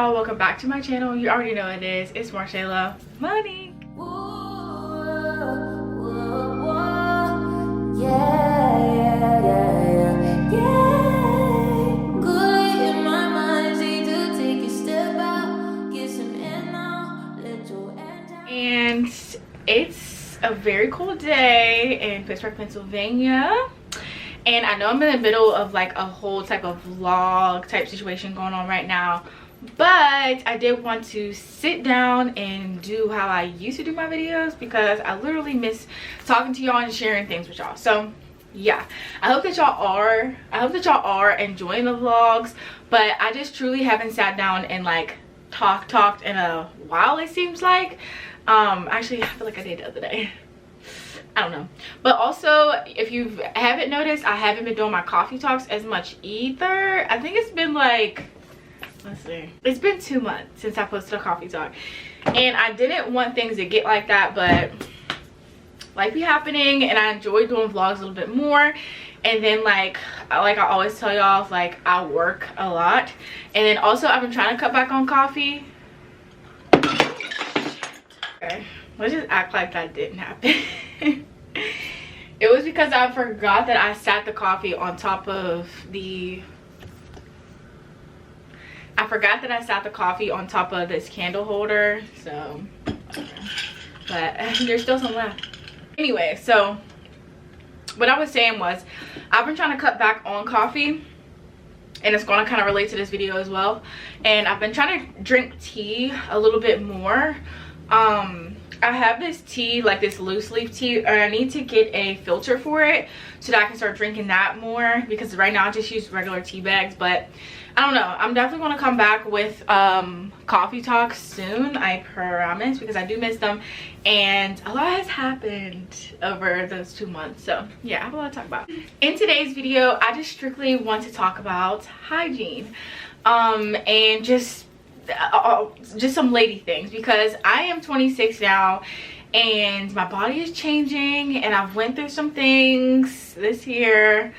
y'all, welcome back to my channel. You already know it is. It's Marshayla Monique. And it's a very cool day in Pittsburgh, Pennsylvania. And I know I'm in the middle of like a whole type of vlog type situation going on right now, but I did want to sit down and do how I used to do my videos because I literally miss talking to y'all and sharing things with y'all. So yeah, I hope that y'all are enjoying the vlogs, but I just truly haven't sat down and like talked in a while, it seems like. Actually I feel like I did the other day. I don't know. But also, if you haven't noticed, I haven't been doing my coffee talks as much either. I think it's been like, let's see, it's been 2 months since I posted a coffee talk, and I didn't want things to get like that, but life be happening, and I enjoy doing vlogs a little bit more. And then like I always tell y'all, like I work a lot, and then also I've been trying to cut back on coffee. Okay, let's just act like that didn't happen. It was because I forgot that I sat the coffee on top of the this candle holder, so but there's still some left. Anyway, so what I was saying was I've been trying to cut back on coffee, and it's going to kind of relate to this video as well. And I've been trying to drink tea a little bit more. I have this tea, like this loose leaf tea, and I need to get a filter for it so that I can start drinking that more, because right now I just use regular tea bags. But I don't know, I'm definitely going to come back with coffee talks soon, I promise, because I do miss them, and a lot has happened over those 2 months. So yeah, I have a lot to talk about. In today's video, I just strictly want to talk about hygiene, and just some lady things, because I am 26 now and my body is changing, and I've went through some things this year,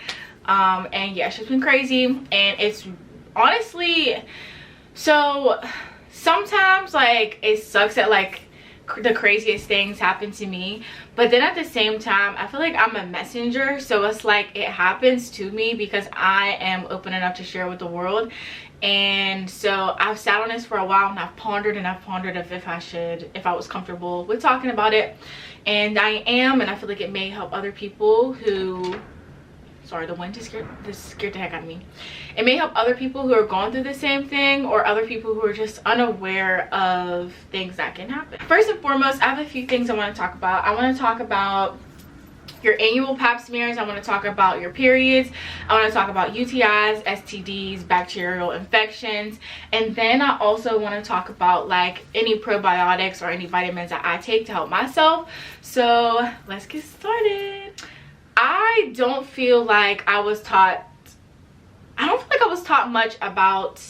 and yeah, it's just been crazy. And it's honestly, so sometimes like it sucks that like the craziest things happen to me, but then at the same time I feel like I'm a messenger, so it's like it happens to me because I am open enough to share with the world. And so I've sat on this for a while, and I've pondered if I was comfortable with talking about it, and I am. And I feel like it may help other people who, sorry, the wind just scared the heck out of me. It may help other people who are going through the same thing, or other people who are just unaware of things that can happen. First and foremost, I have a few things I want to talk about. I want to talk about your annual pap smears. I want to talk about your periods. I want to talk about UTIs, STDs, bacterial infections, and then I also want to talk about like any probiotics or any vitamins that I take to help myself. So let's get started. I don't feel like I was taught much about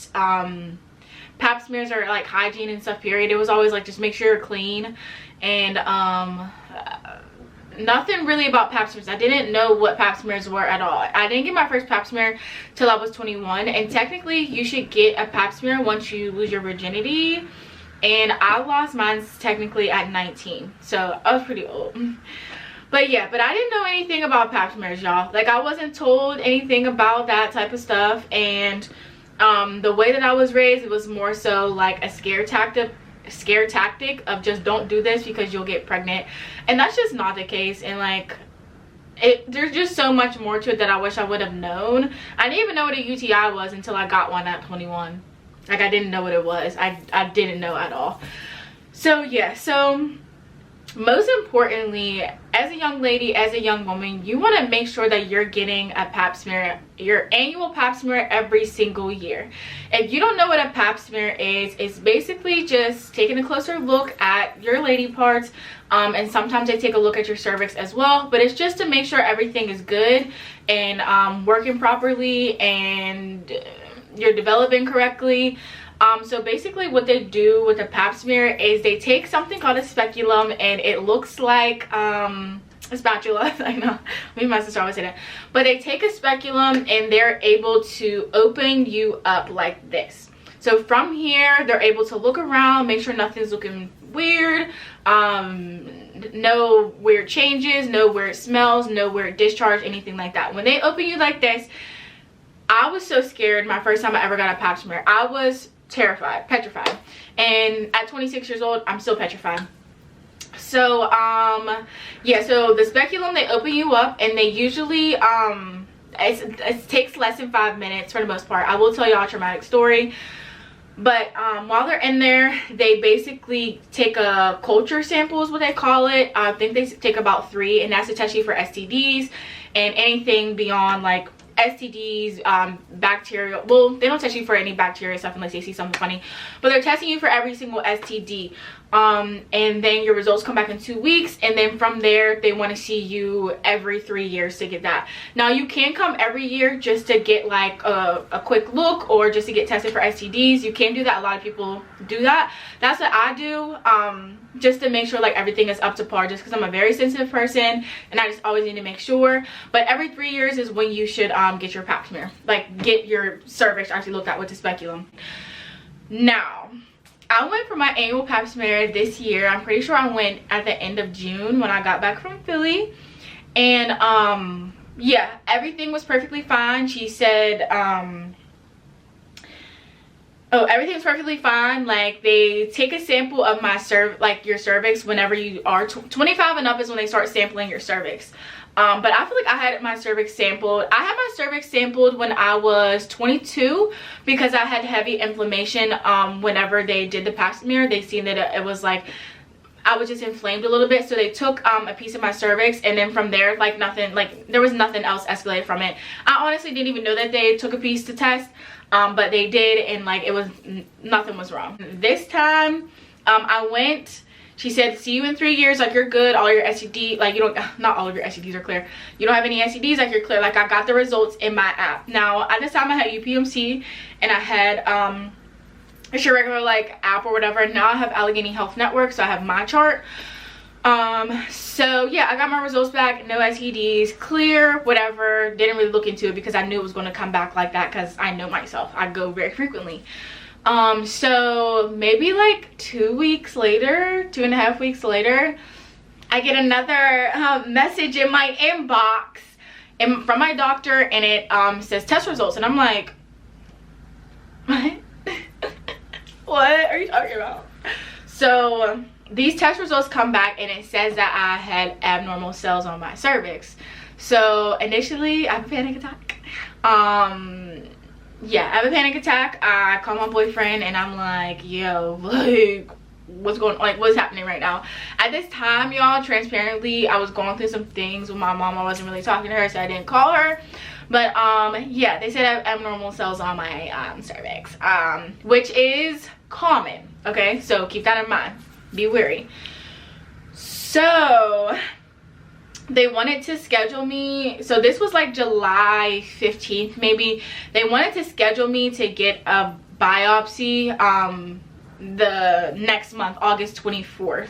pap smears or like hygiene and stuff, period. It was always like, just make sure you're clean, and nothing really about pap smears. I didn't know what pap smears were at all. I didn't get my first pap smear till I was 21, and technically you should get a pap smear once you lose your virginity, and I lost mine technically at 19, so I was pretty old. But yeah, but I didn't know anything about pap smears, y'all. Like I wasn't told anything about that type of stuff, and the way that I was raised, it was more so like a scare tactic of just don't do this because you'll get pregnant, and that's just not the case. And like there's just so much more to it that I wish I would have known. I didn't even know what a UTI was until I got one at 21. Like I didn't know what it was. I didn't know at all. So yeah, so most importantly, as a young lady, as a young woman, you want to make sure that you're getting a pap smear, your annual pap smear, every single year. If you don't know what a pap smear is, it's basically just taking a closer look at your lady parts, and sometimes they take a look at your cervix as well, but it's just to make sure everything is good and working properly and you're developing correctly. So basically what they do with a pap smear is they take something called a speculum, and it looks like a spatula. I know, maybe my sister always say that, but they take a speculum and they're able to open you up like this. So from here, they're able to look around, make sure nothing's looking weird, no weird changes, no weird smells, no weird discharge, anything like that. When they open you like this, I was so scared my first time I ever got a pap smear. I was terrified, petrified. And at 26 years old, I'm still petrified. So yeah, so the speculum, they open you up, and they usually it takes less than 5 minutes for the most part. I will tell y'all a traumatic story. But while they're in there, they basically take a culture sample is what they call it. I think they take about 3, and that's to test you for STDs and anything beyond like STDs, bacteria. Well, they don't test you for any bacteria stuff unless they see something funny, but they're testing you for every single STD. And then your results come back in 2 weeks, and then from there they want to see you every 3 years to get that. Now you can come every year just to get like a quick look, or just to get tested for STDs. You can do that. A lot of people do that. That's what I do, just to make sure like everything is up to par, just because I'm a very sensitive person and I just always need to make sure. But every 3 years is when you should get your pap smear, like get your cervix actually looked at with the speculum. Now I went for my annual pap smear this year. I'm pretty sure I went at the end of June when I got back from Philly. And yeah, everything was perfectly fine. She said oh, everything's perfectly fine. Like, they take a sample of my your cervix whenever you are 25 and up is when they start sampling your cervix. But I feel like I had my cervix sampled. I had my cervix sampled when I was 22 because I had heavy inflammation. Whenever they did the pap smear, they seen that it was like I was just inflamed a little bit, so they took a piece of my cervix, and then from there, like nothing, like there was nothing else escalated from it. I honestly didn't even know that they took a piece to test, but they did, and like it was nothing was wrong. This time I went. She said, see you in 3 years, like you're good, all your STD, like you don't, not all of your STDs are clear. You don't have any STDs, like you're clear. Like I got the results in my app. Now at this time I had UPMC, and I had it's your regular like app or whatever. Now I have Allegheny Health Network, so I have my chart. So yeah, I got my results back, no STDs, clear, whatever. Didn't really look into it because I knew it was going to come back like that, because I know myself, I go very frequently. So maybe like 2 weeks later, 2.5 weeks later, I get another message in my inbox from my doctor, and it says test results, and I'm like, what? What are you talking about? So these test results come back, and it says that I had abnormal cells on my cervix. So initially I have a panic attack. Yeah, I have a panic attack. I call my boyfriend, and I'm like, yo, like what's going on, like what's happening right now? At this time, y'all, transparently, I was going through some things with my mom. I wasn't really talking to her, so I didn't call her. But yeah, they said I have abnormal cells on my cervix, which is common. Okay, so keep that in mind, be wary. So they wanted to schedule me, so this was like July 15th maybe. They wanted to schedule me to get a biopsy the next month, August 24th.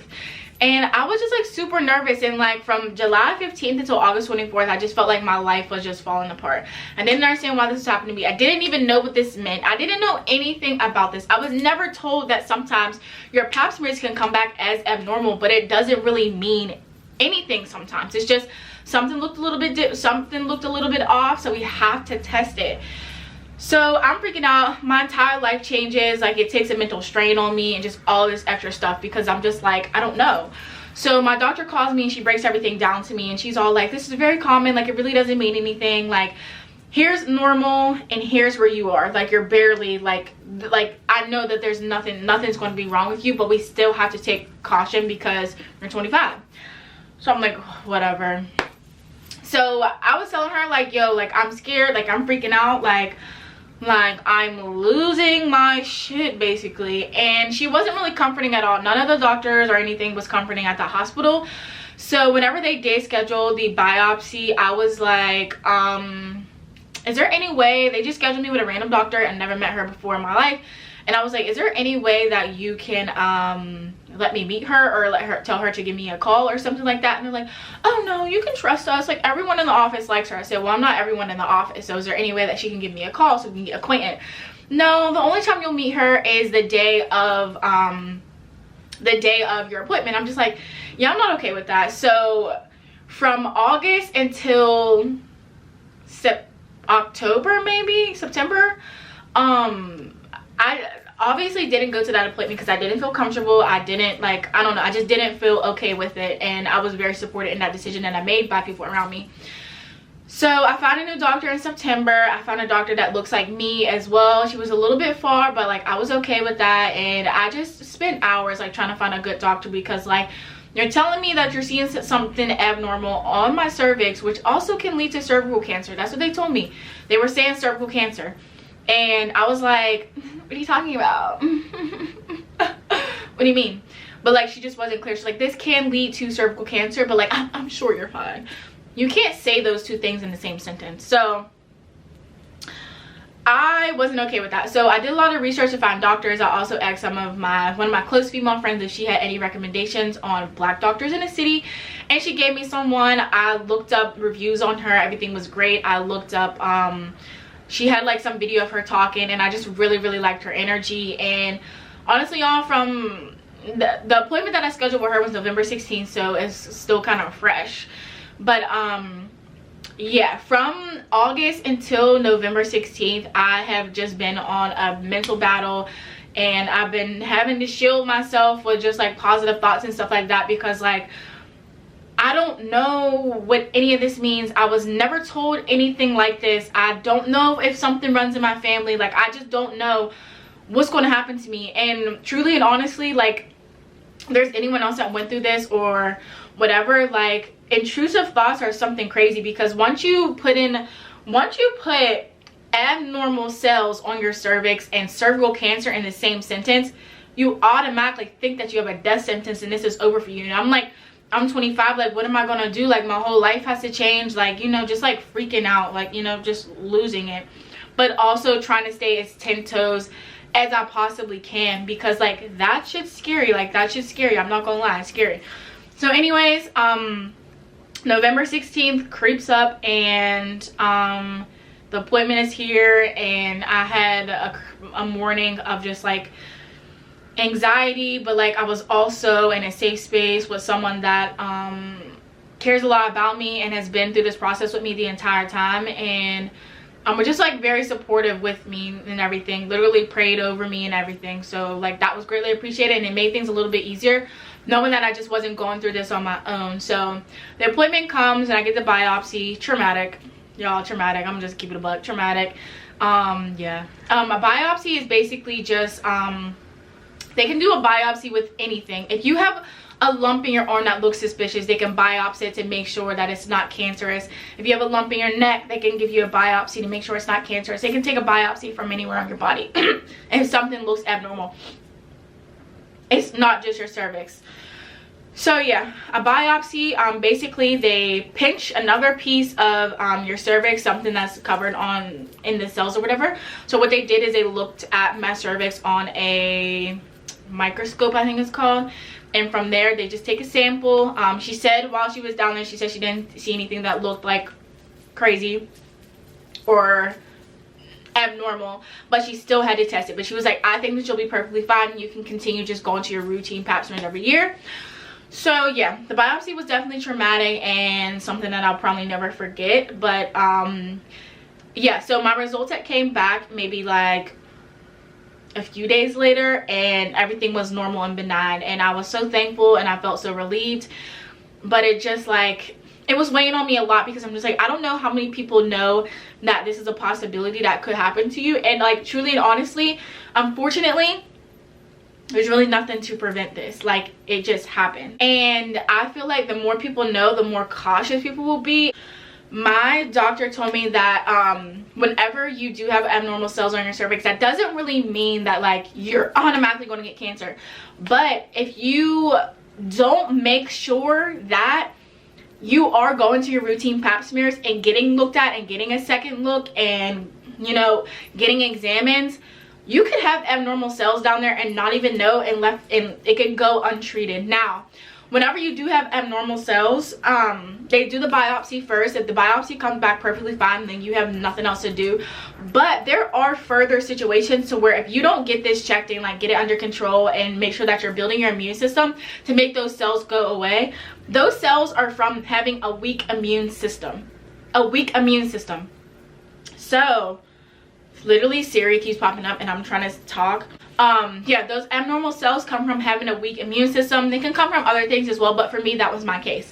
And I was just like super nervous, and like from July 15th until August 24th, I just felt like my life was just falling apart. I didn't understand why this was happening to me. I didn't even know what this meant. I didn't know anything about this. I was never told that sometimes your pap smears can come back as abnormal, but it doesn't really mean anything sometimes. It's just something looked a little bit off, so we have to test it. So I'm freaking out. My entire life changes. Like, it takes a mental strain on me and just all this extra stuff, because I'm just like, I don't know. So my doctor calls me, and she breaks everything down to me, and she's all like, this is very common, like it really doesn't mean anything, like here's normal and here's where you are, like you're barely like I know that there's nothing's going to be wrong with you, but we still have to take caution because you're 25. So I'm like, whatever. So I was telling her like, yo, like I'm scared, like I'm freaking out, like I'm losing my shit basically. And she wasn't really comforting at all. None of the doctors or anything was comforting at the hospital. So whenever they did schedule the biopsy, I was like, is there any way, they just scheduled me with a random doctor and never met her before in my life, and I was like, is there any way that you can let me meet her, or tell her to give me a call or something like that? And they're like, oh no, you can trust us, like everyone in the office likes her. I said, well, I'm not everyone in the office, so is there any way that she can give me a call so we can get acquainted? no, the only time you'll meet her is the day of your appointment. I'm just like, yeah, I'm not okay with that. So from August until October, maybe September, I obviously didn't go to that appointment because I didn't feel comfortable. I didn't, like, I don't know, I just didn't feel okay with it, and I was very supported in that decision that I made by people around me. So I found a new doctor in September. I found a doctor that looks like me as well. She was a little bit far, but like I was okay with that. And I just spent hours like trying to find a good doctor, because like you're telling me that you're seeing something abnormal on my cervix, which also can lead to cervical cancer. That's what they told me. They were saying cervical cancer. And I was like, what are you talking about? What do you mean? But like she just wasn't clear. She's like, this can lead to cervical cancer, but like I'm sure you're fine. You can't say those two things in the same sentence. So I wasn't okay with that. So I did a lot of research to find doctors. I also asked one of my close female friends if she had any recommendations on black doctors in the city, and she gave me someone. I looked up reviews on her. Everything was great. I looked up she had like some video of her talking, and I just really liked her energy. And honestly, y'all, from the appointment that I scheduled with her was November 16th, so it's still kind of fresh. But yeah, from August until November 16th, I have just been on a mental battle, and I've been having to shield myself with just like positive thoughts and stuff like that, because like I don't know what any of this means. I was never told anything like this. I don't know if something runs in my family. Like I just don't know what's going to happen to me. And truly and honestly, like if there's anyone else that went through this or whatever, like intrusive thoughts are something crazy, because once you put abnormal cells on your cervix and cervical cancer in the same sentence, you automatically think that you have a death sentence and this is over for you. And I'm like, I'm 25, like what am I gonna do? Like my whole life has to change, like, you know, just like freaking out, like, you know, just losing it, but also trying to stay as 10 toes as I possibly can, because like that shit's scary. Like that shit's scary, I'm not gonna lie, it's scary. So anyways, November 16th creeps up, and the appointment is here, and I had a morning of just like anxiety, but like I was also in a safe space with someone that cares a lot about me and has been through this process with me the entire time, and we're just like very supportive with me and everything, literally prayed over me and everything. So like that was greatly appreciated, and it made things a little bit easier knowing that I just wasn't going through this on my own. So the appointment comes and I get the biopsy. Traumatic, y'all, traumatic. I'm just keeping it a buck. Traumatic. Yeah. A biopsy is basically just they can do a biopsy with anything. If you have a lump in your arm that looks suspicious, they can biopsy it to make sure that it's not cancerous. If you have a lump in your neck, they can give you a biopsy to make sure it's not cancerous. They can take a biopsy from anywhere on your body if something looks abnormal. It's not just your cervix. So yeah, a biopsy, basically they pinch another piece of your cervix, something that's covered in the cells or whatever. So what they did is they looked at my cervix on a microscope, I think it's called, and from there they just take a sample. She said while she was down there, she said she didn't see anything that looked like crazy or abnormal, but she still had to test it. But she was like, I think that you'll be perfectly fine. You can continue just going to your routine pap smears every year. So yeah, the biopsy was definitely traumatic and something that I'll probably never forget. But yeah, so my results that came back maybe like a few days later, and everything was normal and benign, and I was so thankful and I felt so relieved. But it just like, it was weighing on me a lot, because I'm just like, I don't know how many people know that this is a possibility that could happen to you. And like truly and honestly, unfortunately, there's really nothing to prevent this. Like it just happened. And I feel like the more people know, the more cautious people will be. My doctor told me that whenever you do have abnormal cells on your cervix, that doesn't really mean that like you're automatically going to get cancer. But if you don't make sure that you are going to your routine pap smears and getting looked at and getting a second look and, you know, getting examined, you could have abnormal cells down there and not even know, and it can go untreated. Now, whenever you do have abnormal cells, they do the biopsy first. If the biopsy comes back perfectly fine, then you have nothing else to do. But there are further situations to where if you don't get this checked and like get it under control and make sure that you're building your immune system to make those cells go away, those cells are from having a weak immune system. A weak immune system. So literally Siri keeps popping up and I'm trying to talk. Yeah, those abnormal cells come from having a weak immune system. They can come from other things as well, but for me that was my case.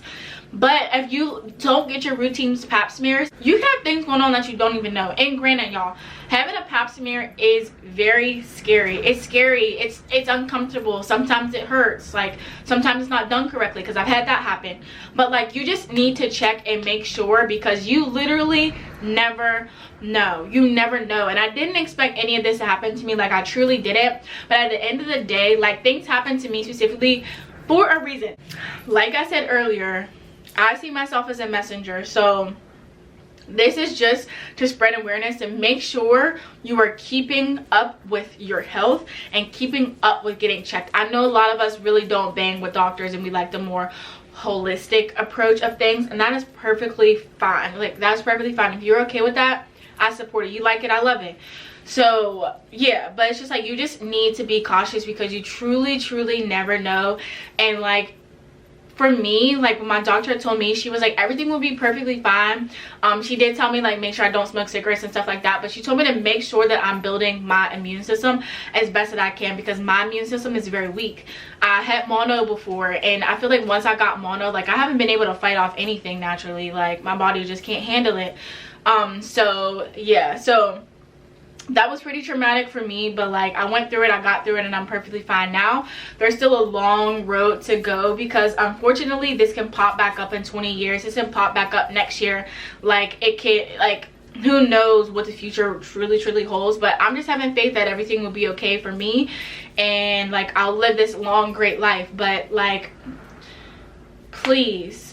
But if you don't get your routine pap smears, you can have things going on that you don't even know. And granted, y'all, having a pap smear is very scary. It's scary. It's uncomfortable. Sometimes it hurts. Like, sometimes it's not done correctly, because I've had that happen. But like, you just need to check and make sure, because you literally never know. You never know. And I didn't expect any of this to happen to me. Like, I truly didn't. But at the end of the day, like, things happen to me specifically for a reason. Like I said earlier, I see myself as a messenger. So this is just to spread awareness and make sure you are keeping up with your health and keeping up with getting checked. I know a lot of us really don't bang with doctors and we like the more holistic approach of things, and that is perfectly fine. Like, that's perfectly fine. If you're okay with that, I support it. You like it, I love it. So yeah, but it's just like, you just need to be cautious, because you truly never know. And like, for me, like, when my doctor told me, she was like, everything will be perfectly fine. She did tell me, like, make sure I don't smoke cigarettes and stuff like that, but she told me to make sure that I'm building my immune system as best that I can, because my immune system is very weak. I had mono before, and I feel like once I got mono, like, I haven't been able to fight off anything naturally. Like, my body just can't handle it. So yeah, so that was pretty traumatic for me, but like, I went through it, I got through it, and I'm perfectly fine now. There's still a long road to go, because unfortunately this can pop back up in 20 years. This can pop back up next year. Like, it can, like, who knows what the future truly holds. But I'm just having faith that everything will be okay for me, and like, I'll live this long great life. But like, please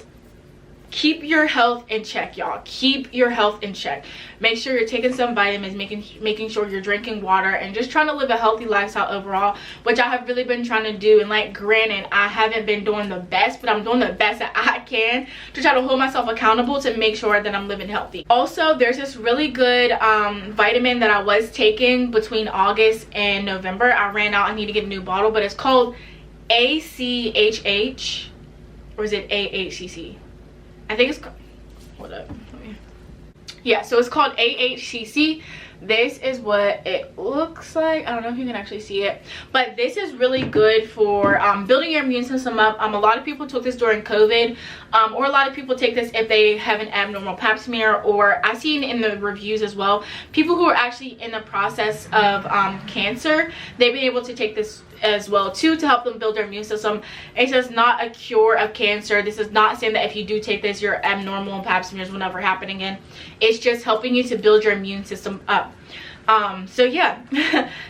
keep your health in check, y'all. Keep your health in check. Make sure you're taking some vitamins, making sure you're drinking water, and just trying to live a healthy lifestyle overall, which I have really been trying to do. And like, granted, I haven't been doing the best, but I'm doing the best that I can to try to hold myself accountable to make sure that I'm living healthy. Also, there's this really good vitamin that I was taking between August and November. I ran out. I need to get a new bottle, but it's called ACHH, or is it AHCC? I think it's, hold up, yeah, so it's called AHCC. This is what it looks like. I don't know if you can actually see it, but this is really good for building your immune system up. A lot of people took this during COVID, or a lot of people take this if they have an abnormal pap smear, or I've seen in the reviews as well, people who are actually in the process of cancer, they've been able to take this as well too, to help them build their immune system. It says not a cure of cancer. This is not saying that if you do take this, your abnormal pap smears will never happen again. It's just helping you to build your immune system up. So yeah,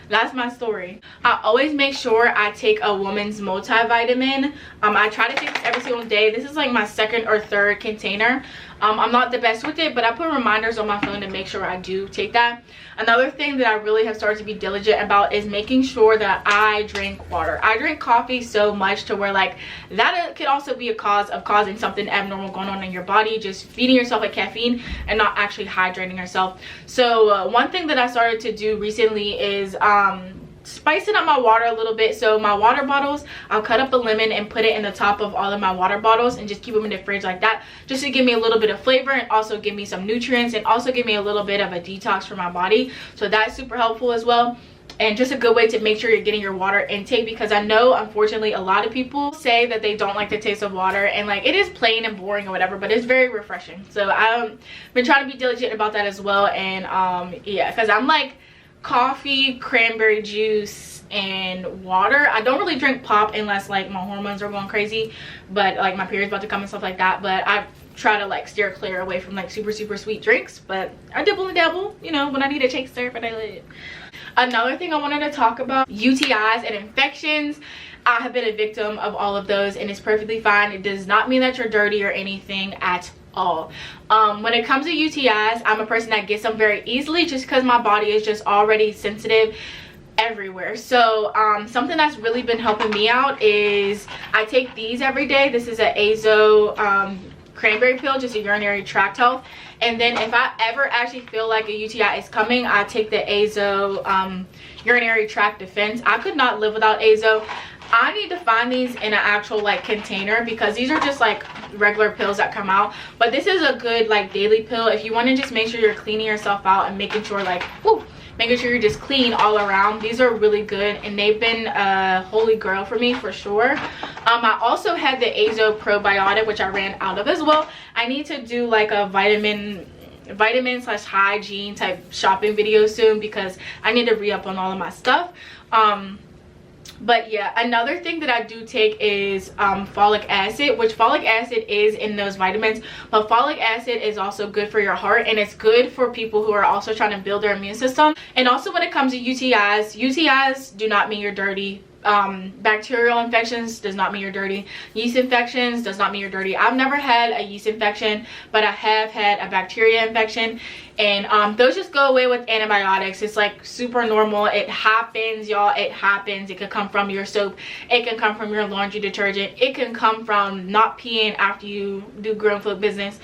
that's my story. I always make sure I take a woman's multivitamin. I try to take this every single day. This is like my second or third container. I'm not the best with it, but I put reminders on my phone to make sure I do take that. Another thing that I really have started to be diligent about is making sure that I drink water. I drink coffee so much to where like that could also be a cause of causing something abnormal going on in your body, just feeding yourself with caffeine and not actually hydrating yourself. So one thing that I started to do recently is spicing up my water a little bit. So my water bottles, I'll cut up a lemon and put it in the top of all of my water bottles and just keep them in the fridge like that, just to give me a little bit of flavor and also give me some nutrients and also give me a little bit of a detox for my body. So that's super helpful as well, and just a good way to make sure you're getting your water intake, because I know unfortunately a lot of people say that they don't like the taste of water, and like it is plain and boring or whatever, but it's very refreshing. So I've been trying to be diligent about that as well. And yeah, because I'm like coffee, cranberry juice, and water. I don't really drink pop unless like my hormones are going crazy, but like my period's about to come and stuff like that. But I try to like steer clear away from like super sweet drinks, but I dibble and dabble, you know, when I need a chaser, but I live. Another thing I wanted to talk about, UTIs and infections. I have been a victim of all of those, and it's perfectly fine. It does not mean that you're dirty or anything at all. When it comes to UTIs, I'm a person that gets them very easily just because my body is just already sensitive everywhere. So something that's really been helping me out is I take these every day. This is an azo cranberry pill, just a urinary tract health. And then if I ever actually feel like a UTI is coming, I take the azo urinary tract defense. I could not live without azo. I need to find these in an actual like container, because these are just like regular pills that come out, but this is a good like daily pill if you want to just make sure you're cleaning yourself out and making sure like making sure you're just clean all around. These are really good, and they've been a holy grail for me for sure. I also had the azo probiotic, which I ran out of as well. I need to do like a vitamin / hygiene type shopping video soon, because I need to re-up on all of my stuff. But yeah, another thing that I do take is folic acid, which folic acid is in those vitamins, but folic acid is also good for your heart, and it's good for people who are also trying to build their immune system. And also when it comes to UTIs do not mean you're dirty. Bacterial infections does not mean you're dirty. Yeast infections does not mean you're dirty. I've never had a yeast infection, but I have had a bacteria infection, and those just go away with antibiotics. It's like super normal. It happens, y'all. It happens. It could come from your soap. It can come from your laundry detergent. It can come from not peeing after you do grown folk business.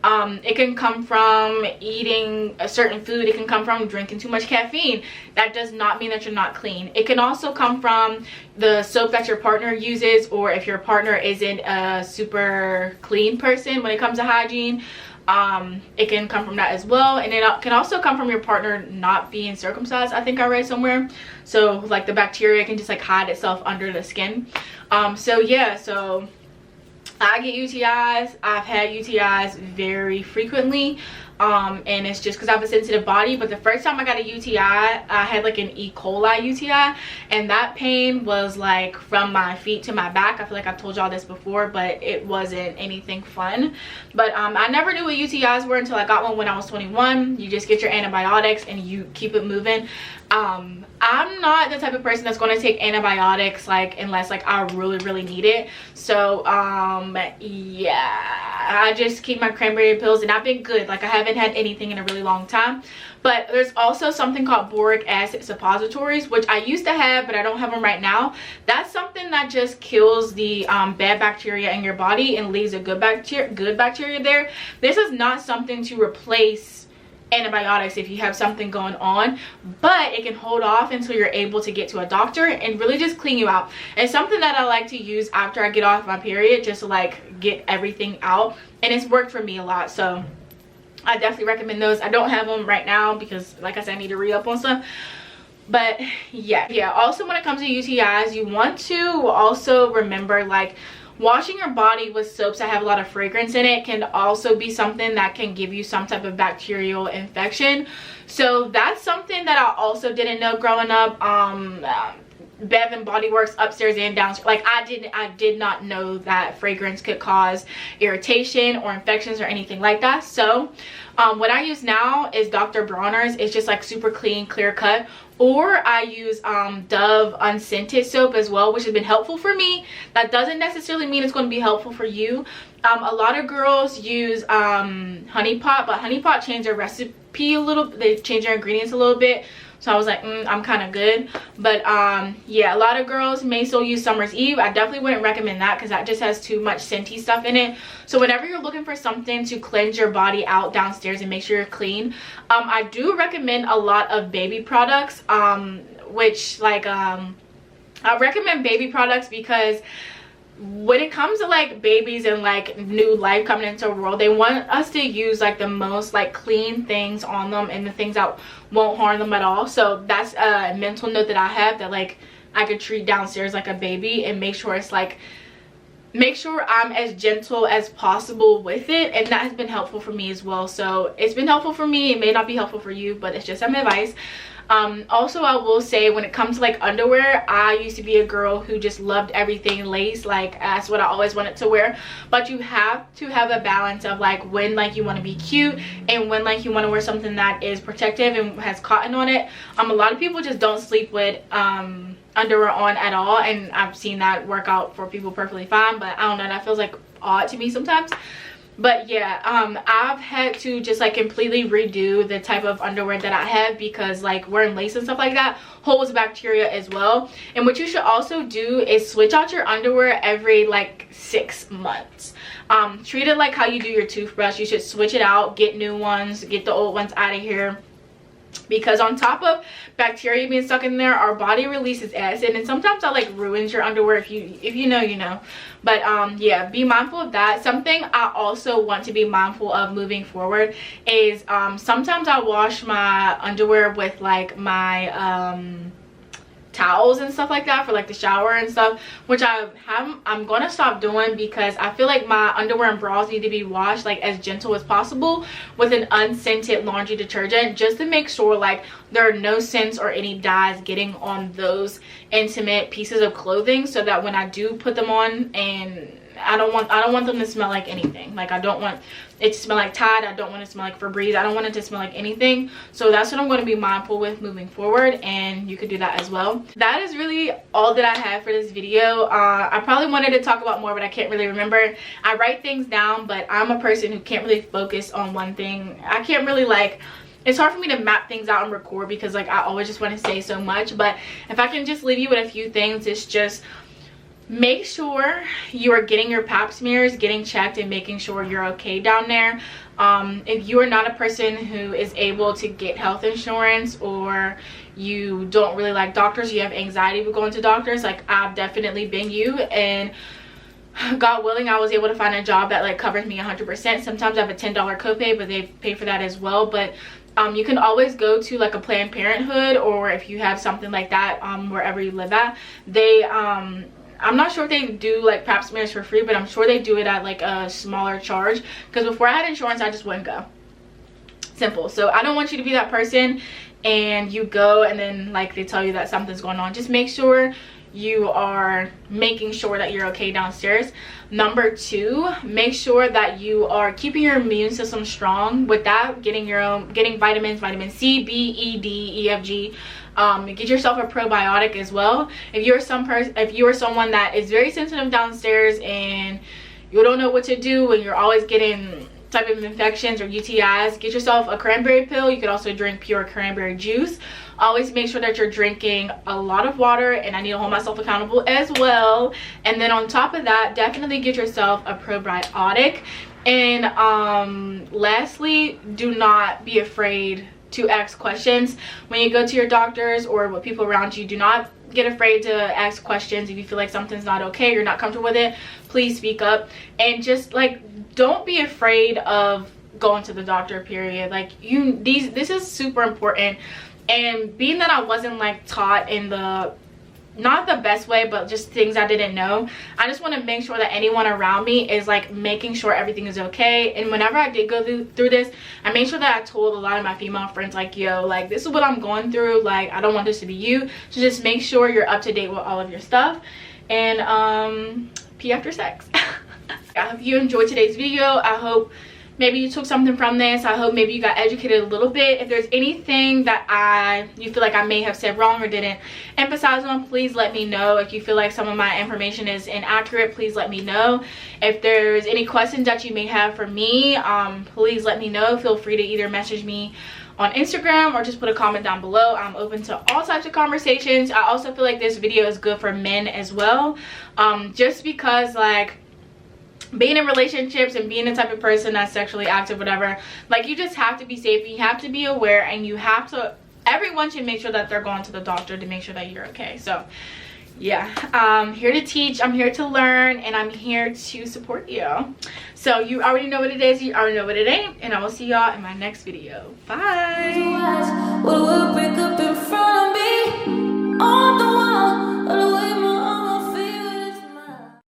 It can come from eating a certain food. It can come from drinking too much caffeine. That does not mean that you're not clean. It can also come from the soap that your partner uses, or if your partner isn't a super clean person when it comes to hygiene. It can come from that as well, and it can also come from your partner not being circumcised. I think I read somewhere. So like the bacteria can just like hide itself under the skin. So yeah, so I get UTIs. I've had UTIs very frequently, and it's just because I have a sensitive body. But the first time I got a UTI, I had like an E. coli UTI, and that pain was like from my feet to my back. I feel like I've told y'all this before, but it wasn't anything fun. But I never knew what UTIs were until I got one when I was 21. You just get your antibiotics and you keep it moving. I'm not the type of person that's going to take antibiotics like unless like I really need it. So yeah, I just keep my cranberry pills, and I've been good. Like I haven't had anything in a really long time. But there's also something called boric acid suppositories, which I used to have, but I don't have them right now. That's something that just kills the bad bacteria in your body and leaves a good bacteria there. This is not something to replace antibiotics if you have something going on, but it can hold off until you're able to get to a doctor and really just clean you out. It's something that I like to use after I get off my period, just to like get everything out, and it's worked for me a lot. So I definitely recommend those. I don't have them right now because like I said, I need to re-up on stuff. But yeah, also when it comes to UTIs, you want to also remember like washing your body with soaps that have a lot of fragrance in it can also be something that can give you some type of bacterial infection. So that's something that I also didn't know growing up. Bath and Body Works upstairs and downstairs, like I did not know that fragrance could cause irritation or infections or anything like that. So what I use now is Dr. Bronner's. It's just like super clean, clear cut. Or I use Dove unscented soap as well, which has been helpful for me. That doesn't necessarily mean it's going to be helpful for you. A lot of girls use Honey Pot, but Honey Pot changed their recipe a little. They changed their ingredients a little bit. So I was like, I'm kind of good. But yeah, a lot of girls may still use Summer's Eve. I definitely wouldn't recommend that because that just has too much scenty stuff in it. So whenever you're looking for something to cleanse your body out downstairs and make sure you're clean, I do recommend a lot of baby products, which like I recommend baby products because when it comes to like babies and like new life coming into the world, they want us to use like the most like clean things on them and the things that won't harm them at all. So that's a mental note that I have, that like I could treat downstairs like a baby and make sure it's like, make sure I'm as gentle as possible with it, and that has been helpful for me as well. So it's been helpful for me. It may not be helpful for you, but it's just some advice. Also, I will say when it comes to like underwear, I used to be a girl who just loved everything lace. Like that's what I always wanted to wear. But you have to have a balance of like when like you want to be cute and when like you want to wear something that is protective and has cotton on it. A lot of people just don't sleep with underwear on at all, and I've seen that work out for people perfectly fine. But I don't know, that feels like odd to me sometimes. But yeah, I've had to just like completely redo the type of underwear that I have, because like wearing lace and stuff like that holds bacteria as well. And what you should also do is switch out your underwear every like 6 months. Treat it like how you do your toothbrush. You should switch it out, get new ones, get the old ones out of here. Because on top of bacteria being stuck in there, our body releases acid, and sometimes that like ruins your underwear. If you know, you know. But yeah, be mindful of that. Something I also want to be mindful of moving forward is sometimes I wash my underwear with like my towels and stuff like that for like the shower and stuff, which I'm gonna stop doing, because I feel like my underwear and bras need to be washed like as gentle as possible with an unscented laundry detergent, just to make sure like there are no scents or any dyes getting on those intimate pieces of clothing, so that when I do put them on, and I don't want them to smell like anything. Like I don't want it to smell like Tide. I don't want it to smell like Febreze. I don't want it to smell like anything. So that's what I'm going to be mindful with moving forward, and you could do that as well. That is really all that I have for this video. I probably wanted to talk about more, but I can't really remember. I write things down, but I'm a person who can't really focus on one thing. I can't really like, it's hard for me to map things out and record, because like I always just want to say so much. But if I can just leave you with a few things, it's just make sure you are getting your pap smears, getting checked, and making sure you're okay down there. If you are not a person who is able to get health insurance, or you don't really like doctors, you have anxiety with going to doctors, like I've definitely been you, and God willing, I was able to find a job that like covers me 100%. Sometimes I have a $10 copay, but they pay for that as well. But you can always go to like a Planned Parenthood, or if you have something like that wherever you live at, they I'm not sure if they do like pap smears for free, but I'm sure they do it at like a smaller charge, because before I had insurance I just wouldn't go. Simple. So I don't want you to be that person and you go and then like they tell you that something's going on. Just make sure you are making sure that you're okay downstairs. Number 2, make sure that you are keeping your immune system strong. With that, getting vitamins, vitamin C, B, E, D, E, F, G. Get yourself a probiotic as well. If you're someone that is very sensitive downstairs and you don't know what to do and you're always getting type of infections or UTIs, get yourself a cranberry pill. You could also drink pure cranberry juice. Always make sure that you're drinking a lot of water, and I need to hold myself accountable as well. And then on top of that, definitely get yourself a probiotic. And lastly, do not be afraid to ask questions when you go to your doctors or with people around you. Do not get afraid to ask questions. If you feel like something's not okay, you're not comfortable with it, please speak up. And just like, don't be afraid of going to the doctor, period. Like this is super important. And being that I wasn't like taught in the, not the best way, but just things I didn't know, I just want to make sure that anyone around me is like making sure everything is okay. And whenever I did go through this, I made sure that I told a lot of my female friends, like, yo, like this is what I'm going through, like I don't want this to be you. So just make sure you're up to date with all of your stuff. And pee after sex. I hope you enjoyed today's video. I hope maybe you took something from this. I hope maybe you got educated a little bit. If there's anything that you feel like I may have said wrong or didn't emphasize on, please let me know. If you feel like some of my information is inaccurate, please let me know. If there's any questions that you may have for me, please let me know. Feel free to either message me on Instagram or just put a comment down below. I'm open to all types of conversations. I also feel like this video is good for men as well, just because like being in relationships and being the type of person that's sexually active, whatever, like you just have to be safe, you have to be aware, and you have to, everyone should make sure that they're going to the doctor to make sure that you're okay. So yeah, I'm here to teach, I'm here to learn, and I'm here to support you. So you already know what it is, you already know what it ain't, and I will see y'all in my next video. Bye.